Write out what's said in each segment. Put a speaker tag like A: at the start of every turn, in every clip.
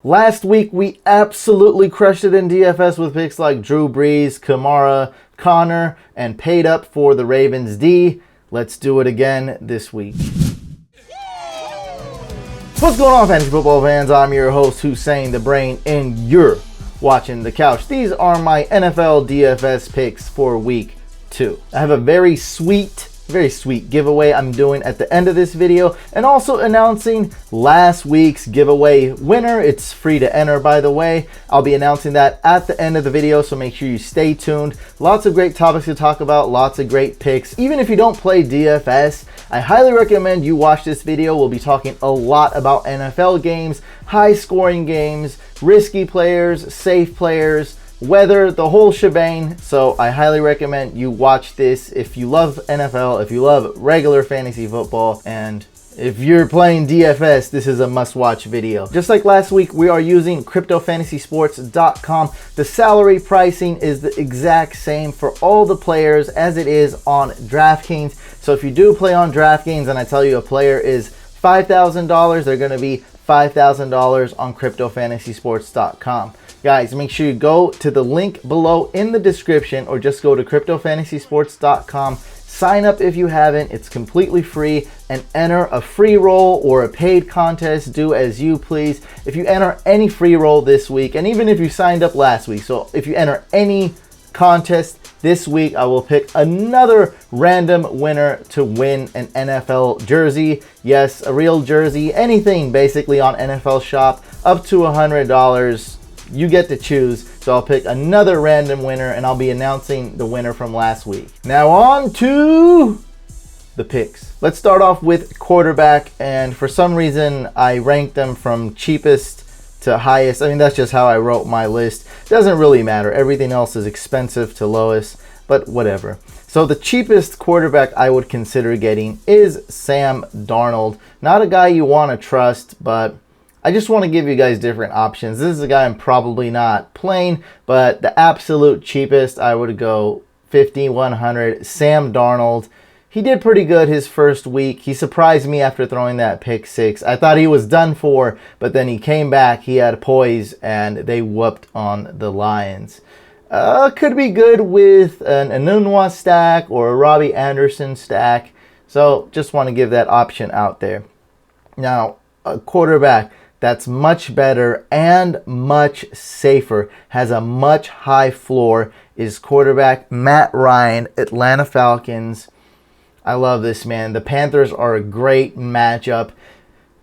A: Last week, we absolutely crushed it in DFS with picks like Drew Brees, Kamara, Connor, and paid up for the Ravens D. Let's do it again this week. What's going on, fantasy football fans? I'm your host, Hussein the Brain, and you're watching The Couch. These are my NFL DFS picks for week 2. I have a very sweet giveaway I'm doing at the end of this video, and also announcing last week's giveaway winner. It's free to enter, by the way. I'll be announcing that at the end of the video, so make sure you stay tuned. Lots of great topics to talk about, lots of great picks. Even if you don't play DFS, I highly recommend you watch this video. We'll be talking a lot about NFL games, high scoring games, risky players, safe players, weather, the whole shebang. So I highly recommend you watch this if you love NFL, if you love regular fantasy football, and if you're playing DFS, this is a must-watch video. Just like last week, we are using CryptoFantasySports.com. The salary pricing is the exact same for all the players as it is on DraftKings. So if you do play on DraftKings and I tell you a player is $5,000, they're going to be $5,000 on CryptoFantasySports.com. Guys, make sure you go to the link below in the description, or just go to CryptoFantasySports.com. Sign up if you haven't. It's completely free, and enter a free roll or a paid contest. Do as you please. If you enter any free roll this week, and even if you signed up last week, so if you enter any contest this week, I will pick another random winner to win an NFL jersey. Yes, a real jersey. Anything basically on NFL Shop up to $100. You get to choose. So I'll pick another random winner, and I'll be announcing the winner from last week. Now on to the picks. Let's start off with quarterback, and for some reason I ranked them from cheapest to highest. I mean, that's just how I wrote my list. Doesn't really matter. Everything else is expensive to lowest, but whatever. So the cheapest quarterback I would consider getting is Sam Darnold. Not a guy you want to trust, but I just want to give you guys different options. This is a guy I'm probably not playing, but the absolute cheapest, I would go $5,100, Sam Darnold. He did pretty good his first week. He surprised me after throwing that pick 6. I thought he was done for, but then he came back. He had poise, and they whooped on the Lions. Could be good with an Enunwa stack or a Robbie Anderson stack. So just want to give that option out there. Now, a quarterback that's much better and much safer, has a much high floor, is quarterback Matt Ryan, Atlanta Falcons. I love this man. The Panthers are a great matchup.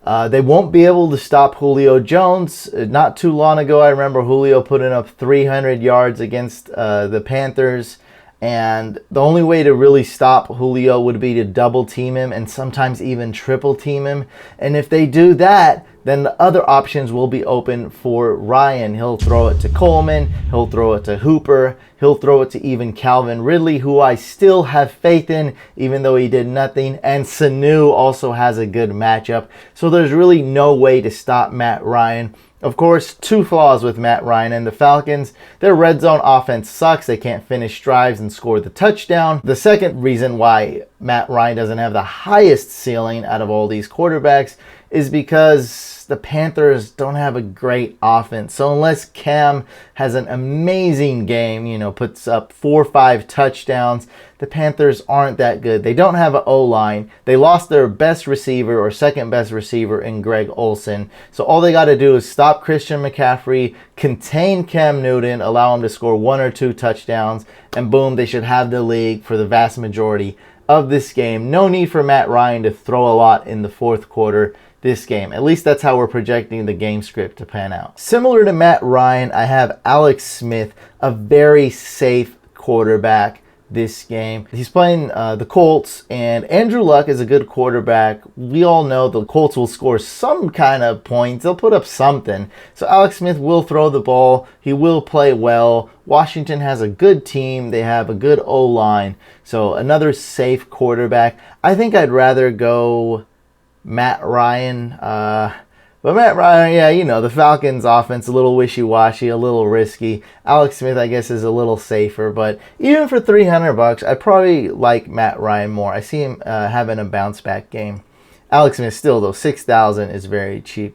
A: They won't be able to stop Julio Jones. Not too long ago, I remember Julio putting up 300 yards against the Panthers. And the only way to really stop Julio would be to double team him and sometimes even triple team him. And if they do that, then the other options will be open for Ryan. He'll throw it to Coleman. He'll throw it to Hooper. He'll throw it to even Calvin Ridley, who I still have faith in, even though he did nothing. And Sanu also has a good matchup. So there's really no way to stop Matt Ryan. Of course, 2 flaws with Matt Ryan and the Falcons. Their red zone offense sucks. They can't finish drives and score the touchdown. The second reason why Matt Ryan doesn't have the highest ceiling out of all these quarterbacks is because the Panthers don't have a great offense. So unless Cam has an amazing game, puts up 4 or 5 touchdowns, the Panthers aren't that good. They don't have an O-line. They lost their best receiver or second best receiver in Greg Olsen. So all they got to do is stop Christian McCaffrey, contain Cam Newton, allow him to score 1 or 2 touchdowns, and boom, they should have the league for the vast majority of this game. No need for Matt Ryan to throw a lot in the fourth quarter this game. At least that's how we're projecting the game script to pan out. Similar to Matt Ryan, I have Alex Smith, a very safe quarterback this game. He's playing the Colts, and Andrew Luck is a good quarterback. We all know the Colts will score some kind of points. They'll put up something. So Alex Smith will throw the ball. He will play well. Washington has a good team. They have a good O-line. So another safe quarterback. I think I'd rather go Matt Ryan. But Matt Ryan, yeah, the Falcons offense, a little wishy-washy, a little risky. Alex Smith, I guess, is a little safer. But even for $300, I probably like Matt Ryan more. I see him having a bounce-back game. Alex Smith still, though, $6,000 is very cheap.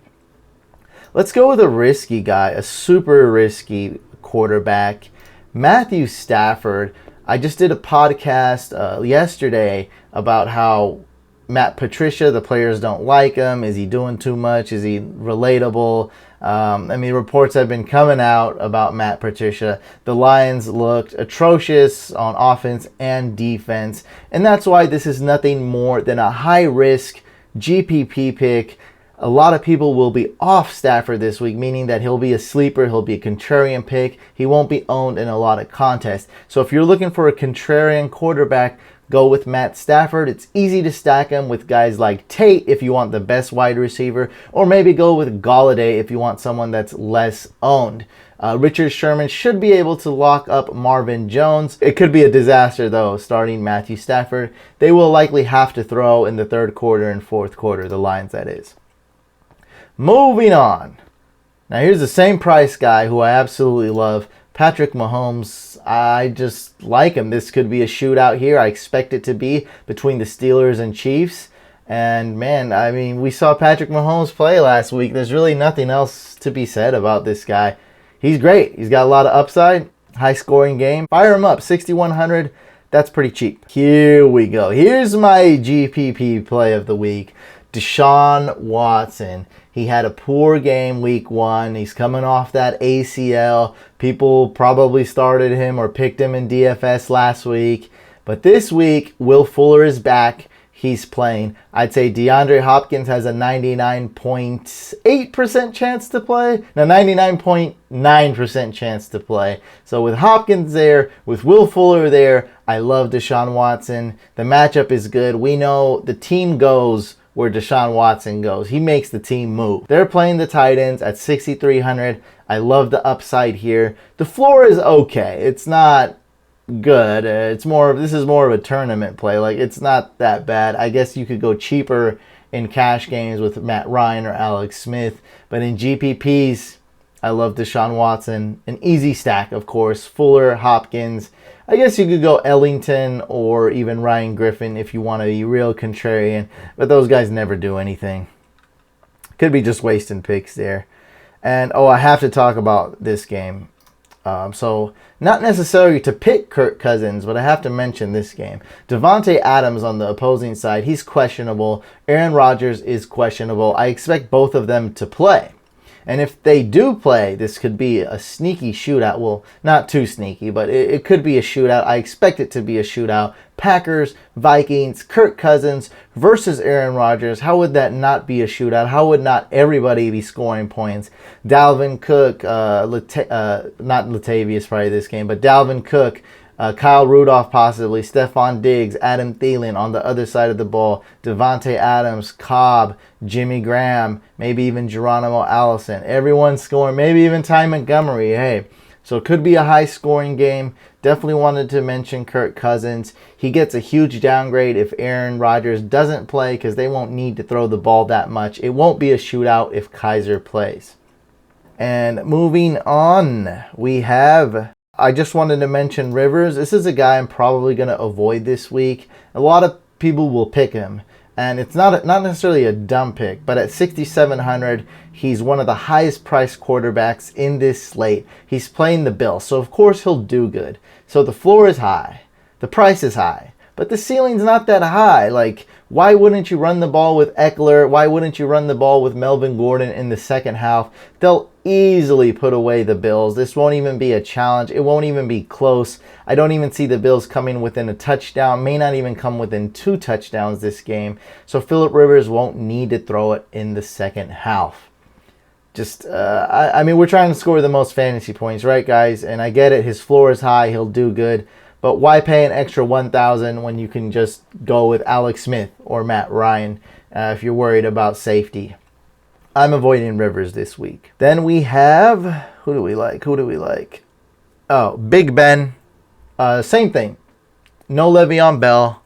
A: Let's go with a risky guy, a super risky quarterback, Matthew Stafford. I just did a podcast yesterday about how Matt Patricia, the players don't like him. Is he doing too much? Is he relatable? Reports have been coming out about Matt Patricia. The Lions looked atrocious on offense and defense, and that's why this is nothing more than a high-risk GPP pick. A lot of people will be off Stafford this week, meaning that he'll be a sleeper, he'll be a contrarian pick. He won't be owned in a lot of contests. So if you're looking for a contrarian quarterback, go with Matt Stafford. It's easy to stack him with guys like Tate if you want the best wide receiver, or maybe go with Golladay if you want someone that's less owned. Richard Sherman should be able to lock up Marvin Jones. It could be a disaster, though, starting Matthew Stafford. They will likely have to throw in the third quarter and fourth quarter, the Lions, that is. Moving on. Now, here's the same price guy who I absolutely love, Patrick Mahomes. I just like him. This could be a shootout here. I expect it to be between the Steelers and Chiefs. And, man, we saw Patrick Mahomes play last week. There's really nothing else to be said about this guy. He's great. He's got a lot of upside, high-scoring game. Fire him up, 6,100. That's pretty cheap. Here we go. Here's my GPP play of the week, Deshaun Watson. He had a poor game week 1. He's coming off that ACL. People probably started him or picked him in DFS last week. But this week, Will Fuller is back. He's playing. I'd say DeAndre Hopkins has a 99.8% chance to play. No, 99.9% chance to play. So with Hopkins there, with Will Fuller there, I love Deshaun Watson. The matchup is good. We know the team goes where Deshaun Watson goes. He makes the team move. They're playing the Titans at 6,300. I love the upside here. The floor is okay. It's not good. This is more of a tournament play. Like, it's not that bad. I guess you could go cheaper in cash games with Matt Ryan or Alex Smith, but in GPPs, I love Deshaun Watson. An easy stack, of course. Fuller, Hopkins. I guess you could go Ellington or even Ryan Griffin if you want to be real contrarian, but those guys never do anything. Could be just wasting picks there. And, I have to talk about this game. So, not necessarily to pick Kirk Cousins, but I have to mention this game. Devontae Adams on the opposing side, he's questionable. Aaron Rodgers is questionable. I expect both of them to play. And if they do play, this could be a sneaky shootout. Well, not too sneaky, but it could be a shootout. I expect it to be a shootout. Packers, Vikings, Kirk Cousins versus Aaron Rodgers. How would that not be a shootout? How would not everybody be scoring points? Dalvin Cook, not Latavius probably this game, but Dalvin Cook, Kyle Rudolph possibly, Stephon Diggs, Adam Thielen on the other side of the ball, Devontae Adams, Cobb, Jimmy Graham, maybe even Geronimo Allison. Everyone's scoring, maybe even Ty Montgomery. Hey, so it could be a high-scoring game. Definitely wanted to mention Kirk Cousins. He gets a huge downgrade if Aaron Rodgers doesn't play because they won't need to throw the ball that much. It won't be a shootout if Kaiser plays. And moving on, I just wanted to mention Rivers. This is a guy I'm probably going to avoid this week. A lot of people will pick him, and it's not necessarily a dumb pick, but at 6,700, he's one of the highest priced quarterbacks in this slate. He's playing the Bills, so of course he'll do good. So the floor is high, the price is high, but the ceiling's not that high. Like, why wouldn't you run the ball with Eckler? Why wouldn't you run the ball with Melvin Gordon in the second half? They'll easily put away the Bills. This won't even be a challenge. It won't even be close. I don't even see the Bills coming within a touchdown. May not even come within 2 touchdowns this game. So Phillip Rivers won't need to throw it in the second half. We're trying to score the most fantasy points, right, guys? And I get it. His floor is high. He'll do good. But why pay an extra $1,000 when you can just go with Alex Smith or Matt Ryan if you're worried about safety? I'm avoiding Rivers this week. Then we have, who do we like? Oh, Big Ben. Same thing. No Le'Veon Bell.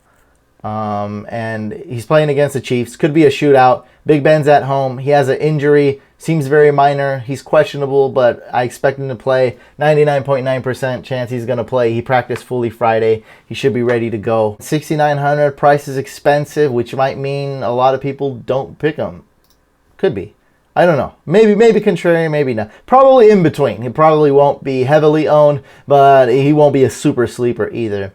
A: And he's playing against the Chiefs. Could be a shootout. Big Ben's at home. He has an injury. Seems very minor. He's questionable, but I expect him to play. 99.9% chance he's going to play. He practiced fully Friday. He should be ready to go. 6,900. Price is expensive, which might mean a lot of people don't pick him. Could be. I don't know. Maybe contrarian, maybe not. Probably in between. He probably won't be heavily owned, but he won't be a super sleeper either.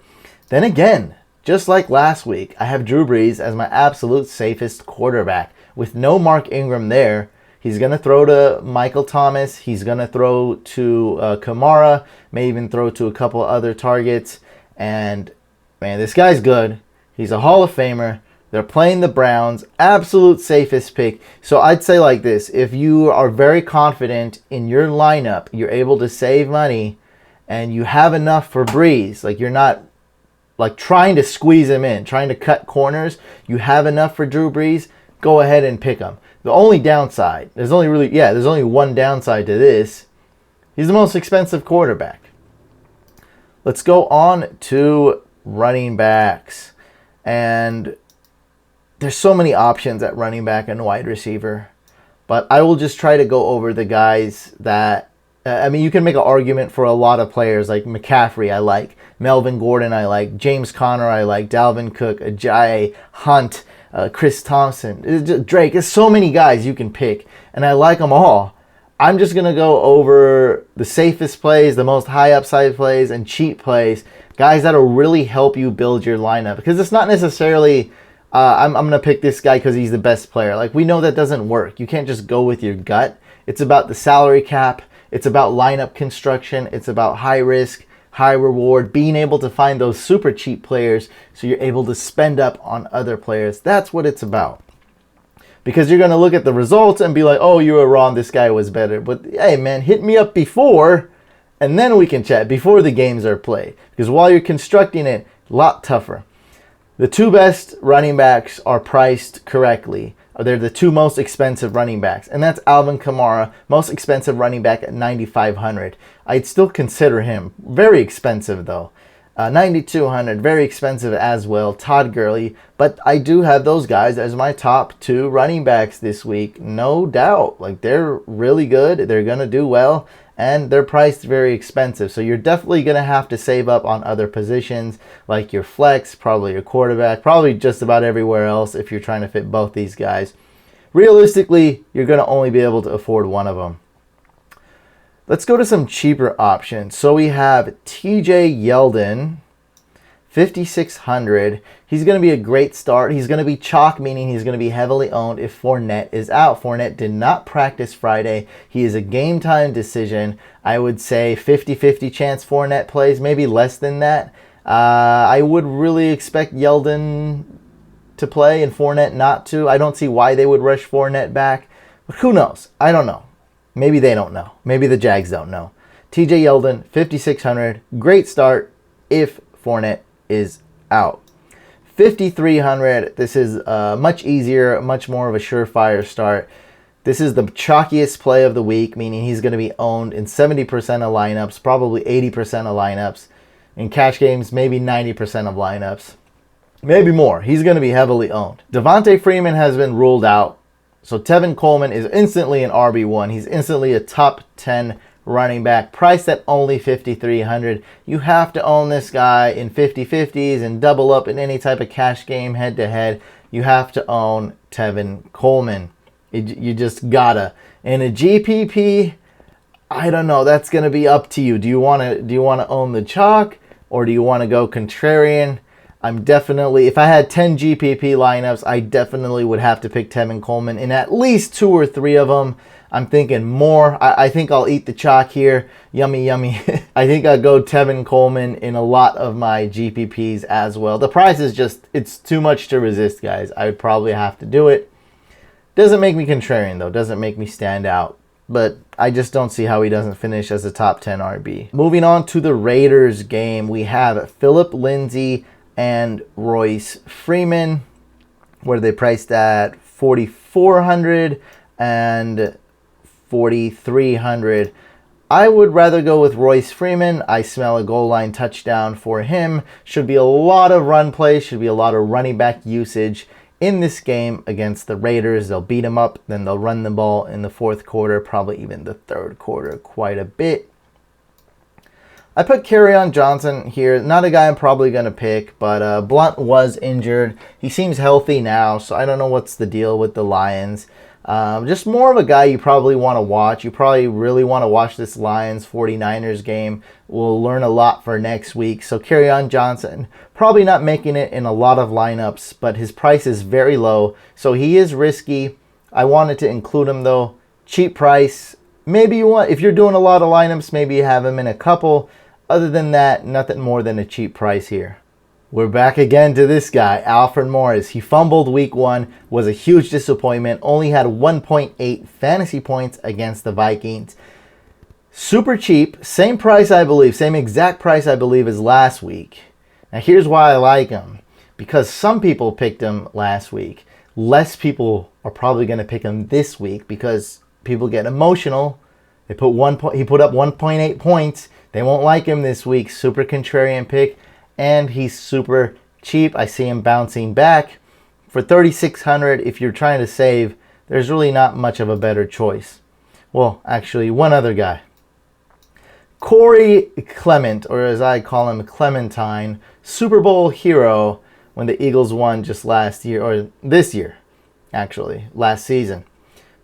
A: Then again, just like last week, I have Drew Brees as my absolute safest quarterback. With no Mark Ingram there, he's going to throw to Michael Thomas. He's going to throw to Kamara. May even throw to a couple other targets. And, man, this guy's good. He's a Hall of Famer. They're playing the Browns. Absolute safest pick. So I'd say like this. If you are very confident in your lineup, you're able to save money, and you have enough for Brees. Like, you're not like trying to squeeze him in, trying to cut corners. You have enough for Drew Brees, go ahead and pick him. The only downside, there's only one downside to this. He's the most expensive quarterback. Let's go on to running backs. And there's so many options at running back and wide receiver. But I will just try to go over the guys that, you can make an argument for a lot of players like McCaffrey, I like. Melvin Gordon, I like. James Conner, I like. Dalvin Cook, Ajayi, Hunt, Chris Thompson, Drake. There's so many guys you can pick, and I like them all. I'm just going to go over the safest plays, the most high upside plays, and cheap plays. Guys that'll really help you build your lineup. Because it's not necessarily, I'm going to pick this guy because he's the best player. Like, we know that doesn't work. You can't just go with your gut. It's about the salary cap. It's about lineup construction. It's about high risk, high reward, being able to find those super cheap players so you're able to spend up on other players. That's what it's about. Because you're going to look at the results and be like, oh, you were wrong, this guy was better. But hey, man, hit me up before, and then we can chat, before the games are played. Because while you're constructing it, a lot tougher. The two best running backs are priced correctly. They're the two most expensive running backs. And that's Alvin Kamara, most expensive running back at $9,500. I'd still consider him very expensive, though. $9,200, very expensive as well. Todd Gurley. But I do have those guys as my top two running backs this week. No doubt. Like, they're really good. They're going to do well. And they're priced very expensive. So you're definitely going to have to save up on other positions, like your flex, probably your quarterback, probably just about everywhere else if you're trying to fit both these guys. Realistically, you're going to only be able to afford one of them. Let's go to some cheaper options. So we have TJ Yeldon, $5,600. He's going to be a great start. He's going to be chalk, meaning he's going to be heavily owned if Fournette is out. Fournette did not practice Friday. He is a game time decision. I would say 50-50 chance Fournette plays, maybe less than that. I would really expect Yeldon to play and Fournette not to. I don't see why they would rush Fournette back. But who knows? I don't know. Maybe they don't know. Maybe the Jags don't know. TJ Yeldon, $5,600. Great start if Fournette is out. $5,300. This is much easier, much more of a surefire start. This is the chalkiest play of the week, meaning he's going to be owned in 70% of lineups, probably 80% of lineups. In cash games, maybe 90% of lineups. Maybe more. He's going to be heavily owned. Devontae Freeman has been ruled out. So Tevin Coleman is instantly an RB1. He's instantly a top 10 running back, priced at only $5,300. You have to own this guy in 50-50s and double up in any type of cash game head-to-head. You have to own Tevin Coleman. You just gotta. In a GPP, I don't know. That's gonna be up to you. Do you wanna own the chalk, or do you want to go contrarian? I'm definitely, if I had 10 GPP lineups, I definitely would have to pick Tevin Coleman in at least 2 or 3 of them. I'm thinking more. I think I'll eat the chalk here. Yummy, yummy. I think I'll go Tevin Coleman in a lot of my GPPs as well. The price is just, it's too much to resist, guys. I would probably have to do it. Doesn't make me contrarian, though. Doesn't make me stand out. But I just don't see how he doesn't finish as a top 10 RB. Moving on to the Raiders game, we have Phillip Lindsay and Royce Freeman, where they priced at $4,400 and $4,300. I would rather go with Royce Freeman. I smell a goal line touchdown for him. Should be a lot of run plays, should be a lot of running back usage in this game against the Raiders. They'll beat them up, then they'll run the ball in the fourth quarter, probably even the third quarter quite a bit. I put Kerryon Johnson here. Not a guy I'm probably going to pick, but Blunt was injured. He seems healthy now, so I don't know what's the deal with the Lions. Just more of a guy you probably want to watch. You probably really want to watch this Lions 49ers game. We'll learn a lot for next week. So Kerryon Johnson, probably not making it in a lot of lineups, but his price is very low. So he is risky. I wanted to include him though. Cheap price. Maybe you want, if you're doing a lot of lineups, maybe you have him in a couple. Other than that, nothing more than a cheap price here. We're back again to this guy, Alfred Morris. He fumbled week 1, was a huge disappointment, only had 1.8 fantasy points against the Vikings. Super cheap, same price I believe, same exact price I believe as last week. Now here's why I like him. Because some people picked him last week. Less people are probably going to pick him this week because people get emotional. He put up 1.8 points. They won't like him this week. Super contrarian pick. And he's super cheap. I see him bouncing back. For $3,600, if you're trying to save, there's really not much of a better choice. Well, actually, one other guy. Corey Clement, or as I call him, Clementine, Super Bowl hero when the Eagles won just last year, or this year, actually, last season.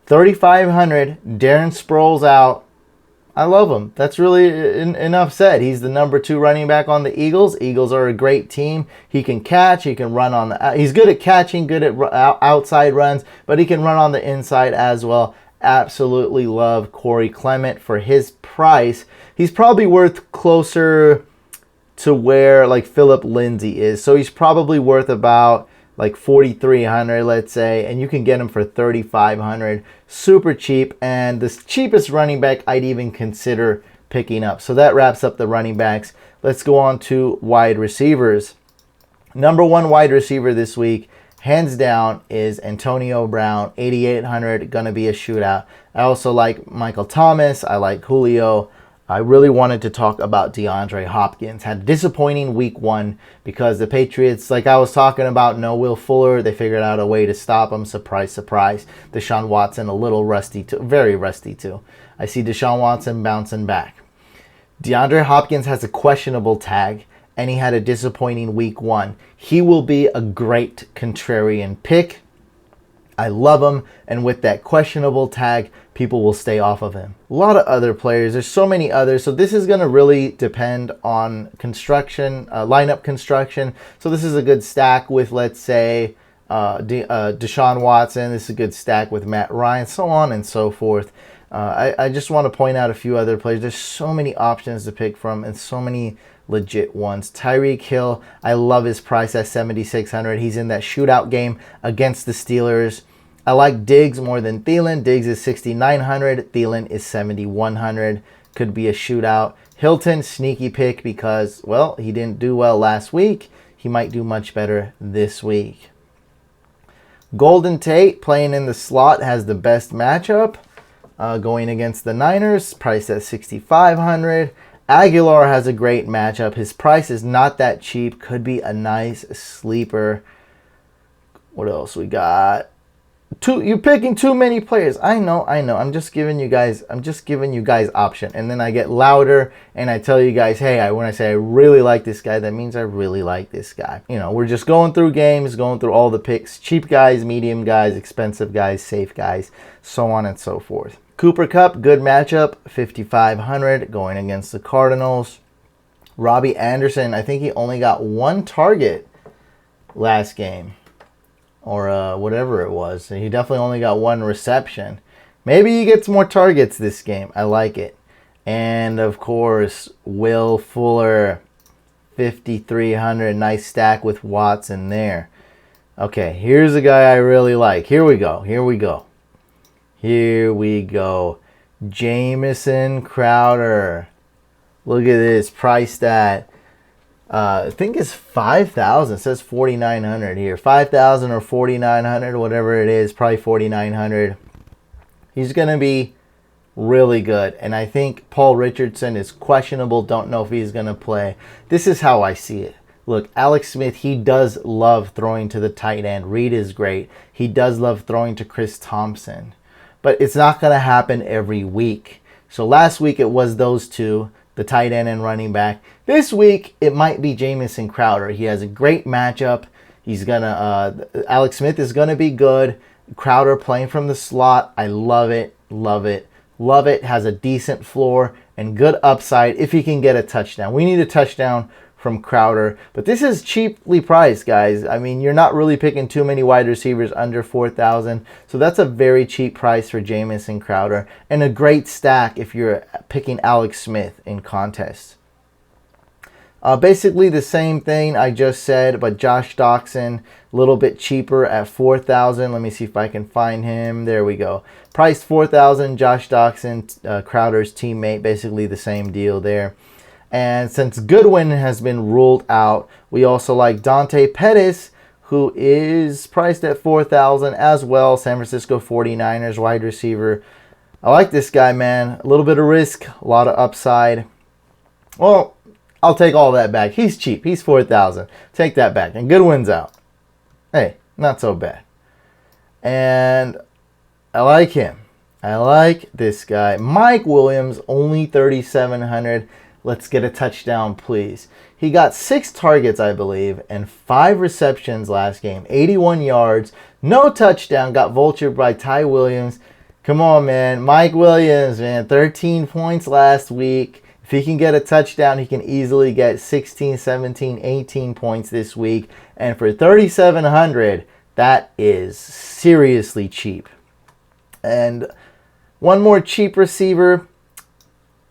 A: $3,500, Darren Sproles out. I love him. That's really enough said. He's the number 2 running back on the Eagles. Eagles are a great team. He can catch. He can run on the. He's good at catching, good at outside runs, but he can run on the inside as well. Absolutely love Corey Clement for his price. He's probably worth closer to where like Philip Lindsay is. So he's probably worth about like $4,300, let's say, and you can get him for $3,500. Super cheap, and the cheapest running back I'd even consider picking up. So that wraps up the running backs. Let's go on to wide receivers. Number 1 wide receiver this week, hands down, is Antonio Brown, $8,800, gonna be a shootout. I also like Michael Thomas. I like Julio. I really wanted to talk about DeAndre Hopkins. Had a disappointing week 1 because the Patriots, like I was talking about, no Will Fuller. They figured out a way to stop him. Surprise, surprise. Deshaun Watson, a little rusty too. Very rusty too. I see Deshaun Watson bouncing back. DeAndre Hopkins has a questionable tag, and he had a disappointing week 1. He will be a great contrarian pick. I love him, and with that questionable tag, people will stay off of him. A lot of other players. There's so many others. So this is going to really depend on construction, lineup construction. So this is a good stack with, let's say, Deshaun Watson. This is a good stack with Matt Ryan, so on and so forth. I just want to point out a few other players. There's so many options to pick from and so many legit ones. Tyreek Hill, I love his price at $7,600. He's in that shootout game against the Steelers. I like Diggs more than Thielen. Diggs is $6,900. Thielen is $7,100. Could be a shootout. Hilton, sneaky pick because, well, he didn't do well last week. He might do much better this week. Golden Tate, playing in the slot, has the best matchup going against the Niners. Priced at $6,500. Aguilar has a great matchup. His price is not that cheap. Could be a nice sleeper. What else we got? You're picking too many players. I know. I'm just giving you guys option. And then I get louder and I tell you guys, hey, when I say I really like this guy, that means I really like this guy. You know, we're just going through games, going through all the picks. Cheap guys, medium guys, expensive guys, safe guys, so on and so forth. Cooper Kupp, good matchup, $5,500 going against the Cardinals. Robbie Anderson, I think he only got 1 target last game, or whatever it was. He definitely only got 1 reception. Maybe he gets more targets this game. I like it. And of course, Will Fuller, $5,300, nice stack with Watson there. Okay, here's a guy I really like. Here we go. Jamison Crowder. Look at this, priced at, I think it's $5,000. It says $4,900 here. $5,000 or $4,900, whatever it is, probably $4,900. He's going to be really good. And I think Paul Richardson is questionable. Don't know if he's going to play. This is how I see it. Look, Alex Smith, he does love throwing to the tight end. Reed is great. He does love throwing to Chris Thompson. But it's not going to happen every week. So last week it was those two, the tight end and running back. This week it might be Jamison Crowder. He has a great matchup. He's gonna Alex Smith is gonna be good. Crowder playing from the slot. I love it, love it, love it. Has a decent floor and good upside if he can get a touchdown. We need a touchdown from Crowder, but this is cheaply priced, guys. I mean, you're not really picking too many wide receivers under 4,000, so that's a very cheap price for Jamison Crowder, and a great stack if you're picking Alex Smith in contests. Basically the same thing I just said, but Josh Doxson, a little bit cheaper at 4,000. Let me see if I can find him. There we go. Priced 4,000, Josh Doxson, Crowder's teammate. Basically the same deal there. And since Goodwin has been ruled out, we also like Dante Pettis, who is priced at 4,000 as well. San Francisco 49ers wide receiver. I like this guy, man. A little bit of risk, a lot of upside. Well, I'll take all that back. He's cheap. He's 4,000. Take that back. And Goodwin's out. Hey, not so bad. And I like him. I like this guy. Mike Williams, only 3,700. Let's get a touchdown, please. He got 6 targets, I believe, and 5 receptions last game. 81 yards. No touchdown. Got vultured by Ty Williams. Come on, man. Mike Williams, man. 13 points last week. If he can get a touchdown, he can easily get 16, 17, 18 points this week. And for 3,700, that is seriously cheap. And one more cheap receiver.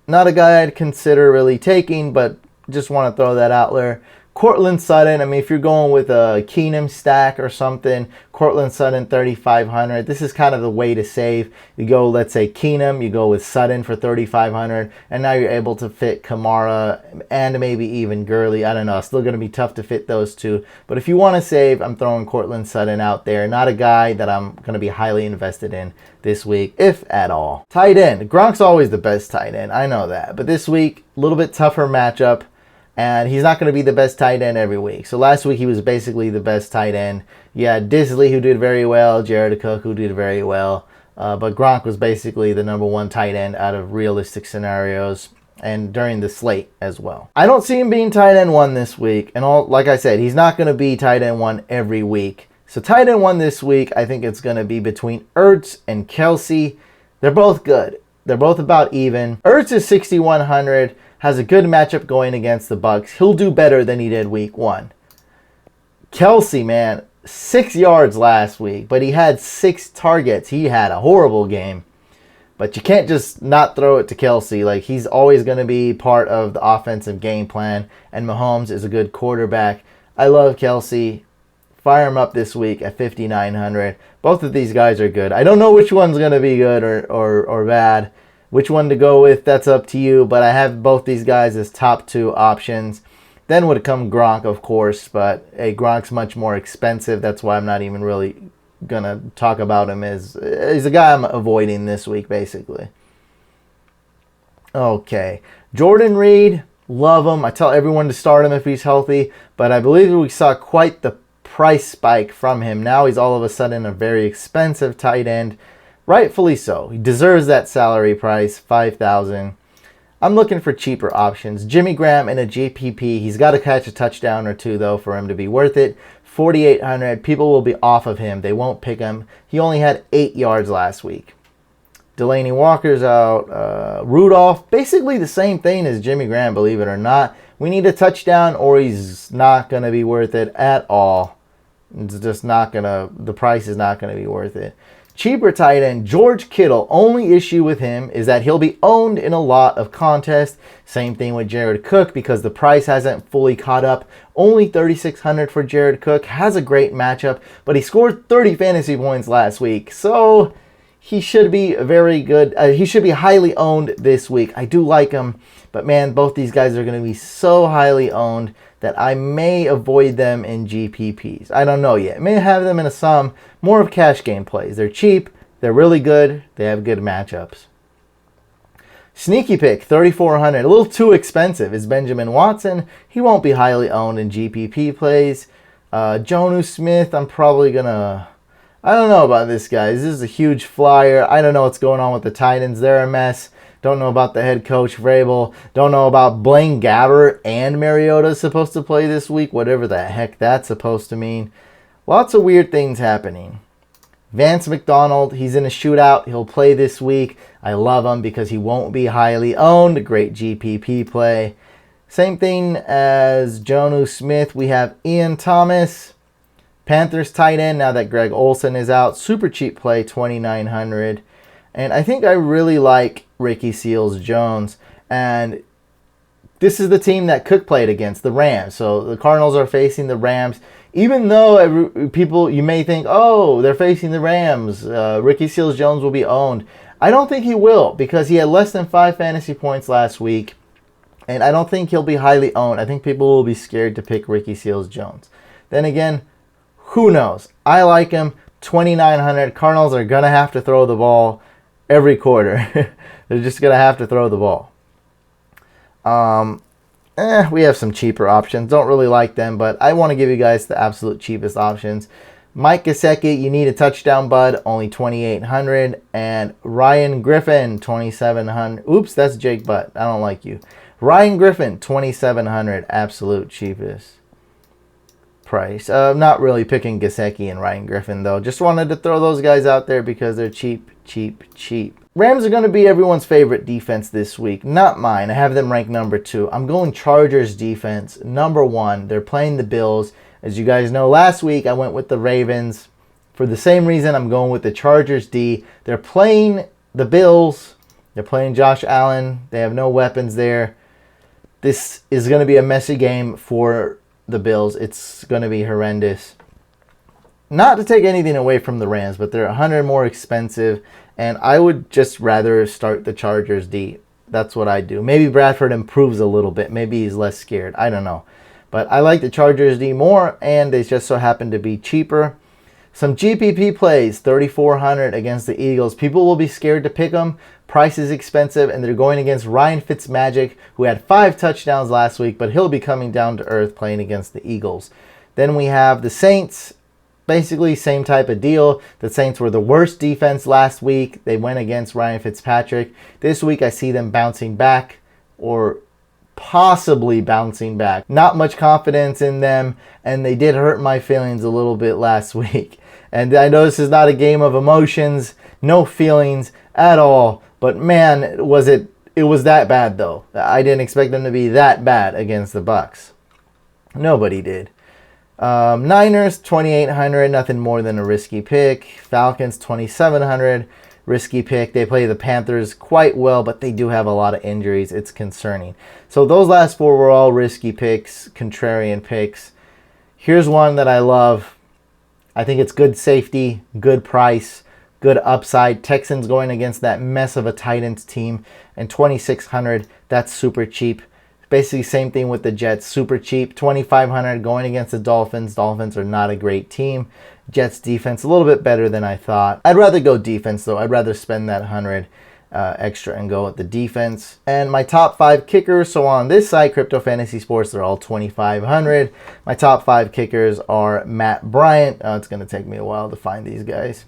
A: Not a guy I'd consider really taking, but just want to throw that out there. Courtland Sutton, I mean, if you're going with a Keenum stack or something, Courtland Sutton, 3,500. This is kind of the way to save. You go, let's say, Keenum, you go with Sutton for 3,500, and now you're able to fit Kamara and maybe even Gurley. I don't know. It's still going to be tough to fit those two. But if you want to save, I'm throwing Courtland Sutton out there. Not a guy that I'm going to be highly invested in this week, if at all. Tight end. Gronk's always the best tight end. I know that. But this week, a little bit tougher matchup. And he's not going to be the best tight end every week. So last week he was basically the best tight end. You had Disley, who did very well. Jared Cook, who did very well. But Gronk was basically the number 1 tight end out of realistic scenarios. And during the slate as well. I don't see him being tight end 1 this week. And like I said, he's not going to be tight end 1 every week. So tight end 1 this week, I think it's going to be between Ertz and Kelsey. They're both good. They're both about even. Ertz is 6,100. Has a good matchup going against the Bucks. He'll do better than he did week 1. Kelsey, man, 6 yards last week, but he had 6 targets. He had a horrible game. But you can't just not throw it to Kelsey. Like, he's always going to be part of the offensive game plan, and Mahomes is a good quarterback. I love Kelsey. Fire him up this week at 5,900. Both of these guys are good. I don't know which one's going to be good or bad. Which one to go with, that's up to you. But I have both these guys as top 2 options. Then would come Gronk, of course. But hey, Gronk's much more expensive. That's why I'm not even really going to talk about him as he's a guy I'm avoiding this week, basically. Okay. Jordan Reed, love him. I tell everyone to start him if he's healthy. But I believe we saw quite the price spike from him. Now he's all of a sudden a very expensive tight end. Rightfully so. He deserves that salary price, 5,000. I'm looking for cheaper options. Jimmy Graham in a GPP. He's got to catch a touchdown or 2, though, for him to be worth it. 4,800. People will be off of him. They won't pick him. He only had 8 yards last week. Delaney Walker's out. Rudolph, basically the same thing as Jimmy Graham, believe it or not. We need a touchdown or he's not going to be worth it at all. It's just not going to, the price is not going to be worth it. Cheaper tight end, George Kittle. Only issue with him is that he'll be owned in a lot of contests. Same thing with Jared Cook because the price hasn't fully caught up. Only 3,600 for Jared Cook. Has a great matchup, but he scored 30 fantasy points last week. So he should be very good. He should be highly owned this week. I do like him, but man, both these guys are going to be so highly owned that I may avoid them in GPPs. I don't know yet. I may have them in some more of cash game plays. They're cheap. They're really good. They have good matchups. Sneaky pick, 3,400. A little too expensive is Benjamin Watson. He won't be highly owned in GPP plays. Jonnu Smith, I'm probably going to... I don't know about this guy. This is a huge flyer. I don't know what's going on with the Titans. They're a mess. Don't know about the head coach, Vrabel. Don't know about Blaine Gabbert and Mariota supposed to play this week. Whatever the heck that's supposed to mean. Lots of weird things happening. Vance McDonald, he's in a shootout. He'll play this week. I love him because he won't be highly owned. A great GPP play. Same thing as Jonnu Smith. We have Ian Thomas, Panthers tight end, now that Greg Olsen is out. Super cheap play, 2,900. And I think I really like Ricky Seals-Jones. And this is the team that Cook played against, the Rams. So the Cardinals are facing the Rams. Even though people, you may think, oh, they're facing the Rams, Ricky Seals-Jones will be owned. I don't think he will, because he had less than 5 fantasy points last week. And I don't think he'll be highly owned. I think people will be scared to pick Ricky Seals-Jones. Then again, who knows? I like him. 2,900. Cardinals are going to have to throw the ball every quarter. They're just going to have to throw the ball. We have some cheaper options. Don't really like them, but I want to give you guys the absolute cheapest options. Mike Gesicki, you need a touchdown, bud, only 2,800. And Ryan Griffin, 2,700. Oops, that's Jake Butt. I don't like you. Ryan Griffin, 2,700, absolute cheapest price. Not really picking Gesicki and Ryan Griffin, though. Just wanted to throw those guys out there because they're cheap, cheap, cheap. Rams are going to be everyone's favorite defense this week. Not mine. I have them ranked number 2. I'm going Chargers defense, number 1. They're playing the Bills. As you guys know, last week I went with the Ravens. For the same reason, I'm going with the Chargers D. They're playing the Bills. They're playing Josh Allen. They have no weapons there. This is going to be a messy game for the Bills. It's going to be horrendous. Not to take anything away from the Rams, but they're 100 more expensive. And I would just rather start the Chargers D. That's what I do. Maybe Bradford improves a little bit. Maybe he's less scared. I don't know. But I like the Chargers D more, and they just so happen to be cheaper. Some GPP plays, 3,400 against the Eagles. People will be scared to pick them. Price is expensive, and they're going against Ryan Fitzmagic, who had 5 touchdowns last week, but he'll be coming down to earth playing against the Eagles. Then we have the Saints. Basically, same type of deal. The Saints were the worst defense last week. They went against Ryan Fitzpatrick. This week, I see them bouncing back, or possibly bouncing back. Not much confidence in them, and they did hurt my feelings a little bit last week. And I know this is not a game of emotions, no feelings at all. But man, it was that bad, though. I didn't expect them to be that bad against the Bucks. Nobody did. Niners, 2,800, nothing more than a risky pick. Falcons, 2,700, risky pick. They play the Panthers quite well, but they do have a lot of injuries. It's concerning. So those last 4 were all risky picks, contrarian picks. Here's one that I love. I think it's good safety, good price, good upside. Texans going against that mess of a Titans team, and 2,600, that's super cheap. Basically same thing with the Jets, super cheap. 2,500 going against the Dolphins. Dolphins are not a great team. Jets defense a little bit better than I thought. I'd rather go defense, though. I'd rather spend that 100 extra and go with the defense. And my top 5 kickers, so on this side, Crypto Fantasy Sports, they're all 2,500. My top 5 kickers are Matt Bryant. It's going to take me a while to find these guys.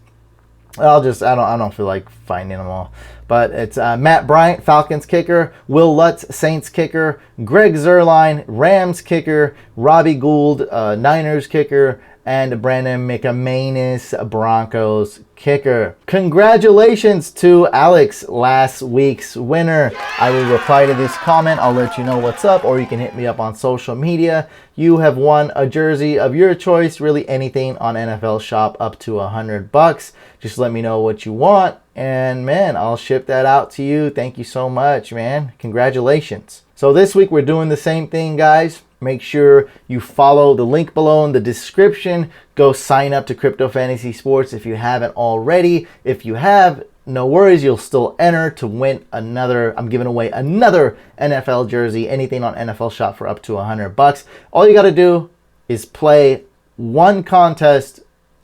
A: I don't feel like finding them all. But it's Matt Bryant, Falcons kicker, Will Lutz, Saints kicker, Greg Zuerlein, Rams kicker, Robbie Gould, Niners kicker, and Brandon McManus, Broncos kicker. Congratulations to Alex, last week's winner. I will reply to this comment. I'll let you know what's up, or you can hit me up on social media. You have won a jersey of your choice, really anything on NFL Shop up to $100. Just let me know what you want, and man, I'll ship that out to you. Thank you so much, man. Congratulations. So this week we're doing the same thing, guys. Make sure you follow the link below in the description. Go sign up to Crypto Fantasy Sports if you haven't already. If you have, no worries, you'll still enter to win another. I'm giving away another NFL jersey, anything on NFL Shop for up to $100. All you got to do is play one contest,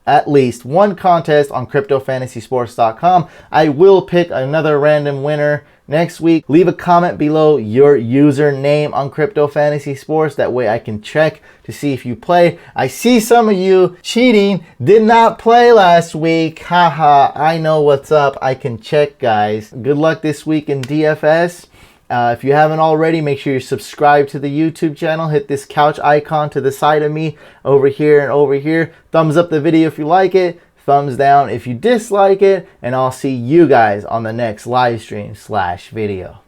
A: at least one contest on CryptoFantasySports.com. I will pick another random winner next week. Leave a comment below your username on Crypto Fantasy Sports. That way I can check to see if you play. I see some of you cheating, did not play last week. Haha, I know what's up. I can check, guys. Good luck this week in DFS. If you haven't already, make sure you subscribe to the YouTube channel. Hit this couch icon to the side of me over here and over here. Thumbs up the video if you like it. thumbs down if you dislike it, and I'll see you guys on the next live stream / video.